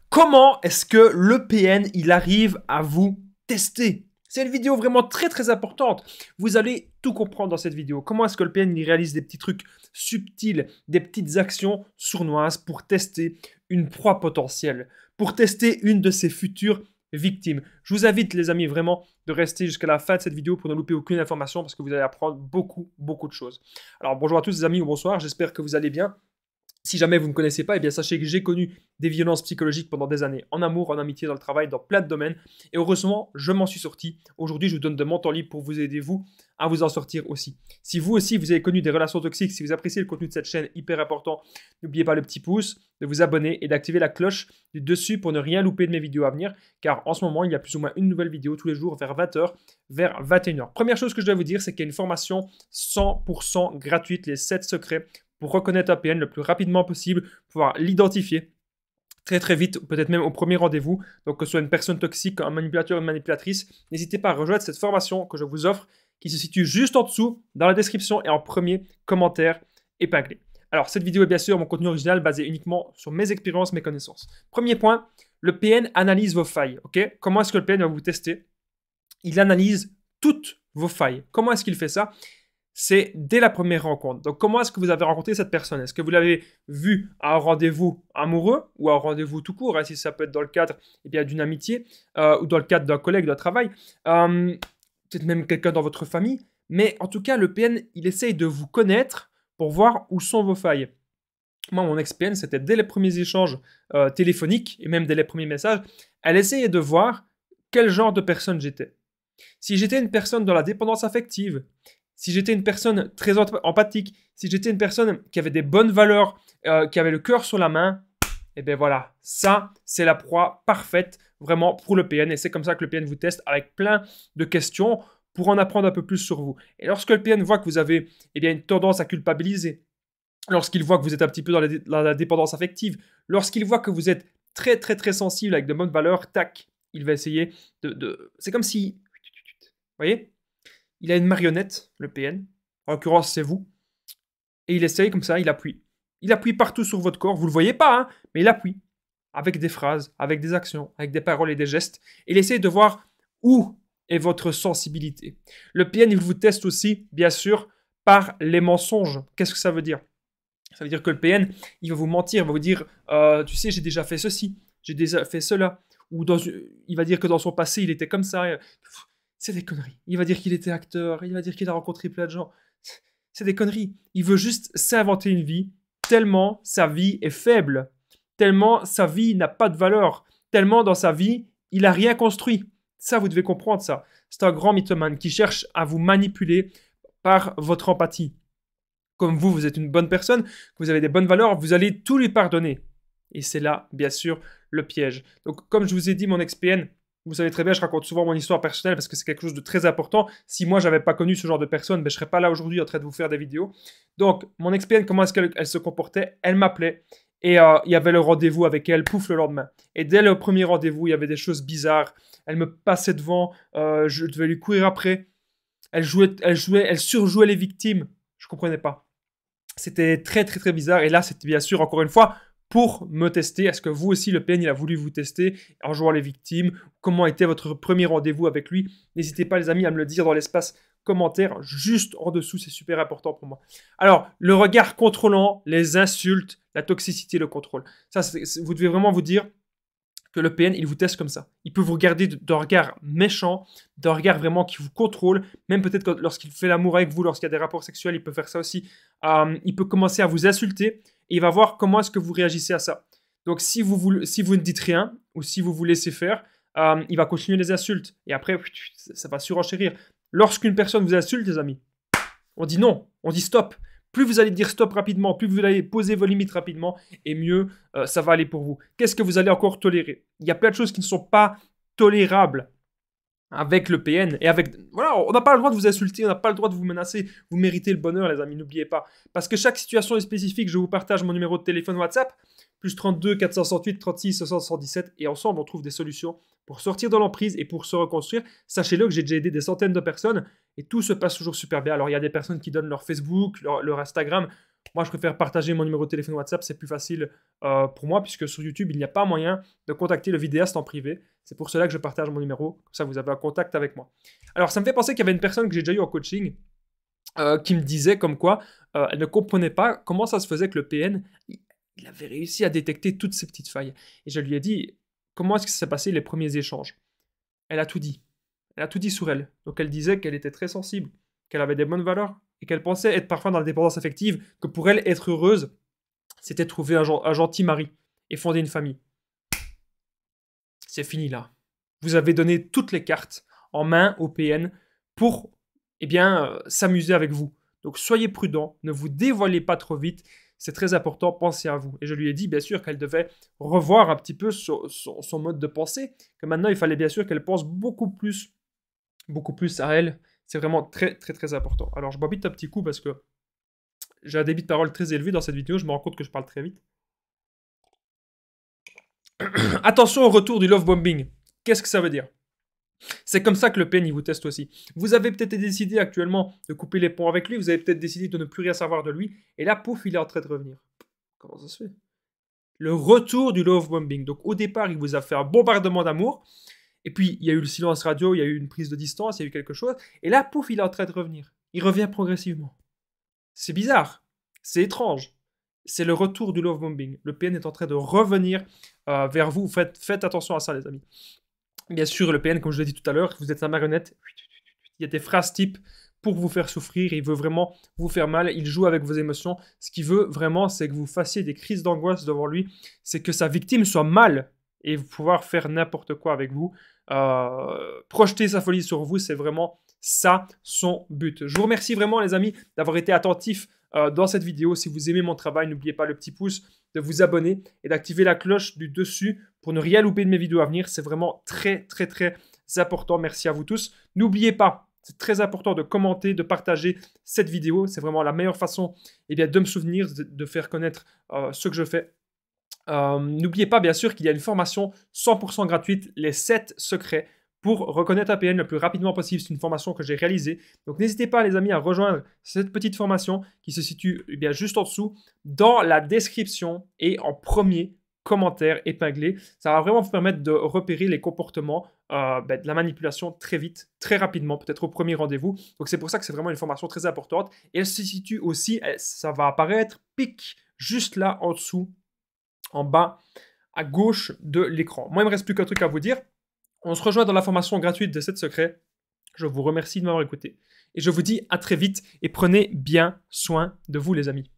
Comment est-ce que le PN, il arrive à vous tester? C'est une vidéo vraiment très importante. Vous allez tout comprendre dans cette vidéo. Comment est-ce que le PN, il réalise des petits trucs subtils, des petites actions sournoises pour tester une proie potentielle, pour tester une de ses futures victimes. Je vous invite, les amis, vraiment de rester jusqu'à la fin de cette vidéo pour ne louper aucune information parce que vous allez apprendre beaucoup de choses. Alors, bonjour à tous les amis ou bonsoir, j'espère que vous allez bien. Si jamais vous ne me connaissez pas, eh bien sachez que j'ai connu des violences psychologiques pendant des années, en amour, en amitié, dans le travail, dans plein de domaines. Et heureusement, je m'en suis sorti. Aujourd'hui, je vous donne de mon temps libre pour vous aider, vous, à vous en sortir aussi. Si vous aussi, vous avez connu des relations toxiques, si vous appréciez le contenu de cette chaîne, hyper important, n'oubliez pas le petit pouce, de vous abonner et d'activer la cloche du dessus pour ne rien louper de mes vidéos à venir. Car en ce moment, il y a plus ou moins une nouvelle vidéo tous les jours vers 20h, vers 21h. Première chose que je dois vous dire, c'est qu'il y a une formation 100% gratuite, les 7 secrets pour reconnaître un PN le plus rapidement possible, pouvoir l'identifier très vite, peut-être même au premier rendez-vous. Donc que ce soit une personne toxique, un manipulateur, une manipulatrice, n'hésitez pas à rejoindre cette formation que je vous offre, qui se situe juste en dessous, dans la description et en premier commentaire épinglé. Alors cette vidéo est bien sûr mon contenu original basé uniquement sur mes expériences, mes connaissances. Premier point, le PN analyse vos failles. Ok? Comment est-ce que le PN va vous tester? Il analyse toutes vos failles. Comment est-ce qu'il fait ça? C'est dès la première rencontre. Donc, comment est-ce que vous avez rencontré cette personne? Est-ce que vous l'avez vue à un rendez-vous amoureux ou à un rendez-vous tout court, hein, si ça peut être dans le cadre d'une amitié ou dans le cadre d'un collègue, d'un travail, peut-être même quelqu'un dans votre famille. Mais en tout cas, le PN, il essaye de vous connaître pour voir où sont vos failles. Moi, mon ex-PN, c'était dès les premiers échanges téléphoniques et même dès les premiers messages, elle essayait de voir quel genre de personne j'étais. Si j'étais une personne dans la dépendance affective, si j'étais une personne très empathique, si j'étais une personne qui avait des bonnes valeurs, qui avait le cœur sur la main, et bien voilà, ça, c'est la proie parfaite vraiment pour le PN. Et c'est comme ça que le PN vous teste avec plein de questions pour en apprendre un peu plus sur vous. Et lorsque le PN voit que vous avez une tendance à culpabiliser, lorsqu'il voit que vous êtes un petit peu dans la dépendance affective, lorsqu'il voit que vous êtes très sensible avec de bonnes valeurs, tac, il va essayer de... C'est comme si... Vous voyez? Il a une marionnette, le PN, en l'occurrence c'est vous, et il essaye comme ça, il appuie. Il appuie partout sur votre corps, vous ne le voyez pas, hein, mais il appuie, avec des phrases, avec des actions, avec des paroles et des gestes, et il essaye de voir où est votre sensibilité. Le PN, il vous teste aussi, bien sûr, par les mensonges. Qu'est-ce que ça veut dire? Ça veut dire que le PN, il va vous mentir, il va vous dire, tu sais, j'ai déjà fait ceci, j'ai déjà fait cela, ou il va dire que dans son passé, il était comme ça. C'est des conneries. Il va dire qu'il était acteur, il va dire qu'il a rencontré plein de gens. C'est des conneries. Il veut juste s'inventer une vie tellement sa vie est faible, tellement sa vie n'a pas de valeur, tellement dans sa vie, il n'a rien construit. Ça, vous devez comprendre ça. C'est un grand mythomane qui cherche à vous manipuler par votre empathie. Comme vous êtes une bonne personne, que vous avez des bonnes valeurs, vous allez tout lui pardonner. Et c'est là, bien sûr, le piège. Donc, comme je vous ai dit, mon ex-PN, vous savez très bien, je raconte souvent mon histoire personnelle parce que c'est quelque chose de très important. Si moi, je n'avais pas connu ce genre de personne, je ne serais pas là aujourd'hui en train de vous faire des vidéos. Donc, mon ex-PN, comment est-ce qu'elle se comportait? Elle m'appelait et il y avait le rendez-vous avec elle, pouf, le lendemain. Et dès le premier rendez-vous, il y avait des choses bizarres. Elle me passait devant, je devais lui courir après. Elle surjouait les victimes. Je ne comprenais pas. C'était très bizarre. Et là, c'était bien sûr, encore une fois, pour me tester. Est-ce que vous aussi, le PN, il a voulu vous tester en jouant les victimes? Comment était votre premier rendez-vous avec lui? N'hésitez pas, les amis, à me le dire dans l'espace commentaire, juste en dessous, c'est super important pour moi. Alors, le regard contrôlant, les insultes, la toxicité, le contrôle. Ça, vous devez vraiment vous dire que le PN, il vous teste comme ça. Il peut vous regarder d'un regard méchant, d'un regard vraiment qui vous contrôle, même peut-être lorsqu'il fait l'amour avec vous, lorsqu'il y a des rapports sexuels, il peut faire ça aussi. Il peut commencer à vous insulter et il va voir comment est-ce que vous réagissez à ça. Donc, si vous ne dites rien ou si vous vous laissez faire, il va continuer les insultes. Et après, ça va surenchérir. Lorsqu'une personne vous insulte, les amis, on dit non, on dit stop. Plus vous allez dire stop rapidement, plus vous allez poser vos limites rapidement, et mieux ça va aller pour vous. Qu'est-ce que vous allez encore tolérer? Il y a plein de choses qui ne sont pas tolérables avec le PN. Et avec, voilà, on n'a pas le droit de vous insulter, on n'a pas le droit de vous menacer. Vous méritez le bonheur, les amis, n'oubliez pas. Parce que chaque situation est spécifique. Je vous partage mon numéro de téléphone WhatsApp, plus 32 468 36 77, et ensemble, on trouve des solutions pour sortir de l'emprise et pour se reconstruire. Sachez-le que j'ai déjà aidé des centaines de personnes, et tout se passe toujours super bien. Alors, il y a des personnes qui donnent leur Facebook, leur Instagram. Moi, je préfère partager mon numéro de téléphone WhatsApp, c'est plus facile pour moi, puisque sur YouTube, il n'y a pas moyen de contacter le vidéaste en privé. C'est pour cela que je partage mon numéro, comme ça vous avez un contact avec moi. Alors, ça me fait penser qu'il y avait une personne que j'ai déjà eu en coaching qui me disait comme quoi elle ne comprenait pas comment ça se faisait que le PN, il avait réussi à détecter toutes ces petites failles. Et je lui ai dit, comment est-ce que ça s'est passé les premiers échanges? Elle a tout dit. Elle a tout dit sur elle. Donc elle disait qu'elle était très sensible, qu'elle avait des bonnes valeurs, et qu'elle pensait être parfois dans la dépendance affective, que pour elle, être heureuse, c'était trouver un gentil mari et fonder une famille. C'est fini là. Vous avez donné toutes les cartes en main au PN pour s'amuser avec vous. Donc soyez prudents, ne vous dévoilez pas trop vite, c'est très important, pensez à vous. Et je lui ai dit bien sûr qu'elle devait revoir un petit peu son mode de pensée, que maintenant il fallait bien sûr qu'elle pense beaucoup plus à elle. C'est vraiment très très très important. Alors je bois vite un petit coup parce que j'ai un débit de parole très élevé dans cette vidéo, je me rends compte que je parle très vite. Attention au retour du love bombing. Qu'est-ce que ça veut dire? C'est comme ça que le PN il vous teste aussi. Vous avez peut-être décidé actuellement de couper les ponts avec lui, vous avez peut-être décidé de ne plus rien savoir de lui, et là, pouf, il est en train de revenir. Comment ça se fait? Le retour du love bombing. Donc au départ, il vous a fait un bombardement d'amour, et puis il y a eu le silence radio, il y a eu une prise de distance, il y a eu quelque chose, et là, pouf, il est en train de revenir. Il revient progressivement. C'est bizarre, c'est étrange. C'est le retour du love bombing. Le PN est en train de revenir vers vous. Faites attention à ça, les amis. Bien sûr, le PN, comme je l'ai dit tout à l'heure, vous êtes sa marionnette. Il y a des phrases types pour vous faire souffrir. Il veut vraiment vous faire mal. Il joue avec vos émotions. Ce qu'il veut vraiment, c'est que vous fassiez des crises d'angoisse devant lui. C'est que sa victime soit mal et pouvoir faire n'importe quoi avec vous. Projeter sa folie sur vous, c'est vraiment ça son but. Je vous remercie vraiment, les amis, d'avoir été attentifs dans cette vidéo. Si vous aimez mon travail, n'oubliez pas le petit pouce, de vous abonner et d'activer la cloche du dessus pour ne rien louper de mes vidéos à venir. C'est vraiment très, très, très important. Merci à vous tous. N'oubliez pas, c'est très important de commenter, de partager cette vidéo. C'est vraiment la meilleure façon de me souvenir, de faire connaître ce que je fais. N'oubliez pas, bien sûr, qu'il y a une formation 100% gratuite, les 7 secrets pour reconnaître un PN le plus rapidement possible. C'est une formation que j'ai réalisée. Donc n'hésitez pas, les amis, à rejoindre cette petite formation qui se situe juste en dessous, dans la description et en premier commentaire épinglé. Ça va vraiment vous permettre de repérer les comportements de la manipulation très vite, très rapidement, peut-être au premier rendez-vous. Donc c'est pour ça que c'est vraiment une formation très importante. Et elle se situe aussi, ça va apparaître, pic, juste là en dessous, en bas à gauche de l'écran. Moi, il ne me reste plus qu'un truc à vous dire. On se rejoint dans la formation gratuite de 7 secrets. Je vous remercie de m'avoir écouté. Et je vous dis à très vite et prenez bien soin de vous, les amis.